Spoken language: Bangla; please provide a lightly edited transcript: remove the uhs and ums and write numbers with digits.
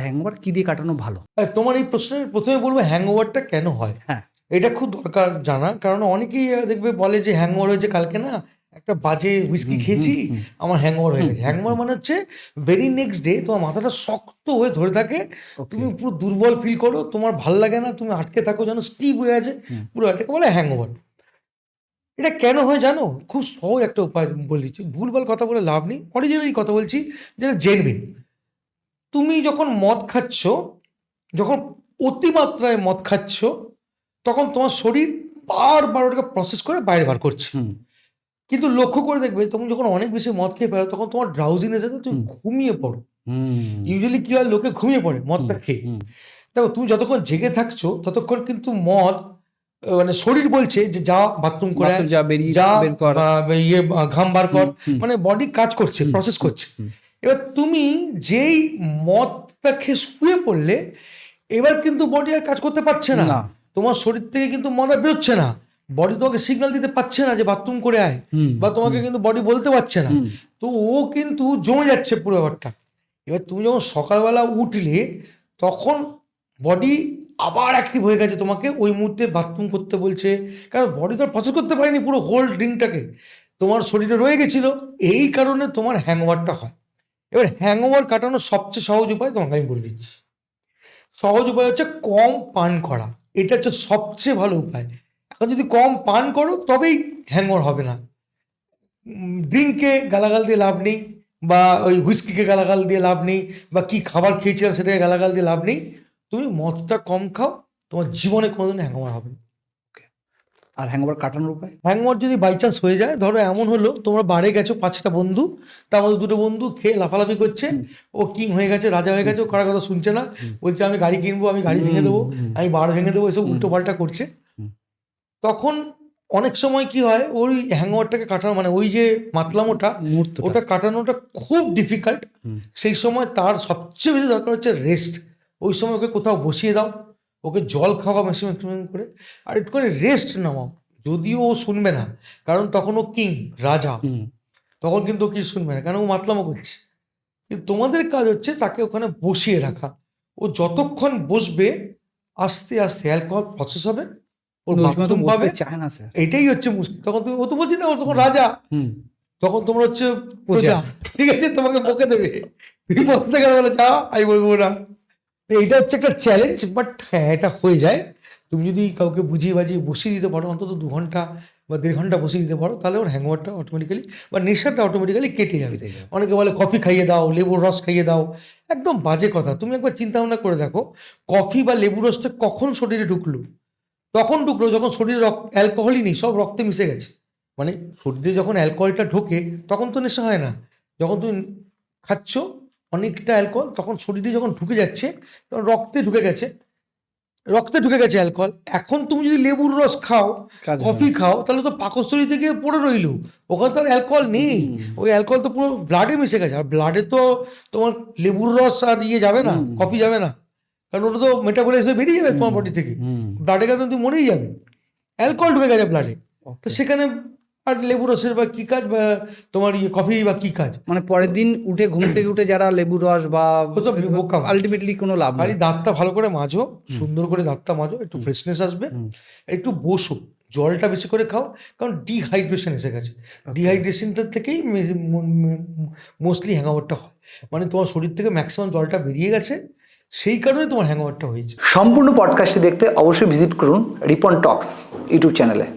হ্যাংওভার কি দিয়ে কাটানো ভালো? তোমার এই প্রশ্নের প্রথমে বলবো হ্যাংওভারটা কেন হয়। হ্যাঁ। এটা খুব দরকার জানা, কারণ অনেকেই দেখবে বলে যে হ্যাংওভার হয়েছে কালকে না একটা বাজে হুইস্কি খেয়েছি, আমার হ্যাংওভার হয়ে গেছে। হ্যাংওভার মানে হচ্ছে ভেরি নেক্সট ডে তোমার মাথাটা শক্ত হয়ে ধরে থাকে, তুমি পুরো দুর্বল ফিল করো, তোমার ভাল লাগে না, তুমি আটকে থাকো, যেন স্টিভ হয়ে আছে পুরো, এটাকে বলে হ্যাংওভার। এটা কেন হয় জানো? খুব সহজ একটা উপায় বলে দিচ্ছি, ভুলভাল কথা বলে লাভ নেই, অরিজিনালি কথা বলছি, যেটা জেনুইন। তুমি যখন মদ খাচ্ছ, যখন অতিমাত্রায় মদ খাচ্ছ, তখন তোমার শরীর বারবার ওটাকে প্রসেস করে বাইরে বার করছে। কিন্তু লক্ষ্য করে দেখবে তখন যখন অনেক বেশি মদ খেয়ে ফেলো, তখন তোমার ড্রাউজিনেস আছে, তুমি ঘুমিয়ে পড়ো। ইউজুয়ালি কি হয়, লোকে ঘুমিয়ে পড়ে মদটা খেয়ে। দেখো তুমি যতক্ষণ জেগে থাকছো ততক্ষণ কিন্তু মদ মানে শরীর বলছে যে যা বাথরুম করে যা ইয়ে ঘাম বার কর, মানে বডি কাজ করছে, প্রসেস করছে। এবার তুমি যেই মদটা খেয়ে শুয়ে পড়লে, এবার কিন্তু বডি আর কাজ করতে পারছে না, তোমার শরীর থেকে কিন্তু মদ আর বেরোচ্ছে না, বডি তোমাকে সিগন্যাল দিতে পারছে না যে বাথরুম করে আয়, বা তোমাকে কিন্তু বডি বলতে পারছে না, তো ও কিন্তু জমে যাচ্ছে পুরো ব্যাপারটা। এবার তুমি যখন সকালবেলা উঠলে, তখন বডি আবার অ্যাক্টিভ হয়ে গেছে, তোমাকে ওই মুহূর্তে বাথরুম করতে বলছে, কারণ বডি তো আর প্রসেস করতে পারেনি পুরো হোল ড্রিঙ্কটাকে, তোমার শরীরে রয়ে গেছিল, এই কারণে তোমার হ্যাংওভারটা হয়। এবার হ্যাংওভার কাটানোর সবচেয়ে সহজ উপায় তোমাকে আমি বলে দিচ্ছি। সহজ উপায় হচ্ছে কম পান করা, এটা হচ্ছে সবচেয়ে ভালো উপায়। এখন যদি কম পান করো তবেই হ্যাংওভার হবে না। ড্রিঙ্ককে গালাগাল দিয়ে লাভ নেই, বা ওই হুইস্কিকে গালাগাল দিয়ে লাভ নেই, বা কি খাবার খেয়েছিলাম সেটাকে গালাগাল দিয়ে লাভ নেই। তুমি মদটা কম খাও, তোমার জীবনে কোনোদিন হ্যাংওভার হবে না। আর হ্যাংওভার কাটানোর উপায়? হ্যাংওভার যদি বাই চান্স হয়ে যায়, ধরো এমন হলো তোমরা বারে গেছো 5টা বন্ধু, তার মধ্যে 2টো বন্ধু খেয়ে লাফালাফি করছে, ও কিং হয়ে গেছে, রাজা হয়ে গেছে, ও কারো কথা শুনছে না, বলছে আমি গাড়ি কিনবো, আমি গাড়ি ভেঙে দেবো, আমি বার ভেঙে দেবো, এসব উল্টো পাল্টা করছে। তখন অনেক সময় কি হয়, ওই হ্যাংওভারটাকে কাটানো মানে ওই যে মাতলামোটা, ওটা কাটানোটা খুব ডিফিকাল্ট। সেই সময় তার সবচেয়ে বেশি দরকার হচ্ছে রেস্ট। ওই সময় ওকে কোথাও বসিয়ে দাও, ওকে জল খাওয়া ম্যাক্সিমাম করে, আর একটু করে রেস্ট নামাও। যদিও ও শুনবে না, কারণ তখন ও কিং, রাজা, তখন কিন্তু ও কি শুনবে না, কারণ ও মাতলামো করছে। কিন্তু তোমাদের কাজ হচ্ছে তাকে ওখানে বসিয়ে রাখা। ও যতক্ষণ বসবে, আস্তে আস্তে অ্যালকোহল প্রসেস হবে, ওর বাথরুম পাবে, এটাই হচ্ছে মুশকিল। তখন তুমি, ও তো বলছি না, ও তখন রাজা, তখন তোমরা হচ্ছে প্রজা, ঠিক আছে, তোমাকে বকে দেবে, তুমি বলতে গেলে বলে যা, আমি বলবো না। এইটা হচ্ছে একটা চ্যালেঞ্জ, বাট হ্যাঁ এটা হয়ে যায়। তুমি যদি কাউকে বুঝিয়ে বাজিয়ে বসিয়ে দিতে পারো, অন্তত 2 ঘন্টা বা 1.5 ঘন্টা বসিয়ে দিতে পারো, তাহলে ওর হ্যাংওভারটা অটোমেটিক্যালি বা নেশাটা অটোমেটিক্যালি কেটে যাবে। অনেকে বলে কফি খাইয়ে দাও, লেবুর রস খাইয়ে দাও, একদম বাজে কথা। তুমি একবার চিন্তা ভাবনা করে দেখো, কফি বা লেবুর রসটা কখন শরীরে ঢুকলো? তখন ঢুকলো যখন শরীরে অ্যালকোহলই নেই, সব রক্তে মিশে গেছে। মানে শরীরে যখন অ্যালকোহলটা ঢোকে, তখন তো নেশা হয় না। যখন তুমি খাচ্ছ অনেকটা অ্যালকোহল, তখন শরীরে যখন ঢুকে যাচ্ছে, তখন রক্তে ঢুকে গেছে অ্যালকোহল। এখন তুমি যদি লেবুর রস খাও, কফি খাও, তাহলে তো পাকস্থলী থেকে পড়ে রইল, ওখানে তো আর অ্যালকোহল নেই, ওই অ্যালকোহল তো পুরো ব্লাডে মিশে গেছে। আর ব্লাডে তো তোমার লেবুর রস আর যাবে না, কফি যাবে না, কারণ ওটা তো মেটাবলাইজে বেরিয়ে যাবে তোমার বডি থেকে, ব্লাডে গেলে তুমি মরেই যাবে, অ্যালকোহল ঢুকে গেছে ব্লাডে। তো সেখানে আর লেবু রসের বা কি কাজ, বা তোমার কফি বা কি কাজ? মানে পরের দিন উঠে ঘুম থেকে উঠে যারা লেবু রস বা আলটিমেটলি কোনো লাভ নেই। দাঁতটা ভালো করে মাজো, সুন্দর করে দাঁতটা মাজো, একটু ফ্রেশনেস আসবে, একটু বসো, জলটা বেশি করে খাও, কারণ ডিহাইড্রেশন এসে গেছে। ডিহাইড্রেশনটার থেকেই মোস্টলি হ্যাংওভারটা হয়, মানে তোমার শরীর থেকে ম্যাক্সিমাম জলটা বেরিয়ে গেছে, সেই কারণে তোমার হ্যাংওভারটা হয়েছে। সম্পূর্ণ পডকাস্টটি দেখতে অবশ্যই ভিজিট করুন রিপন টক্স ইউটিউব চ্যানেলে।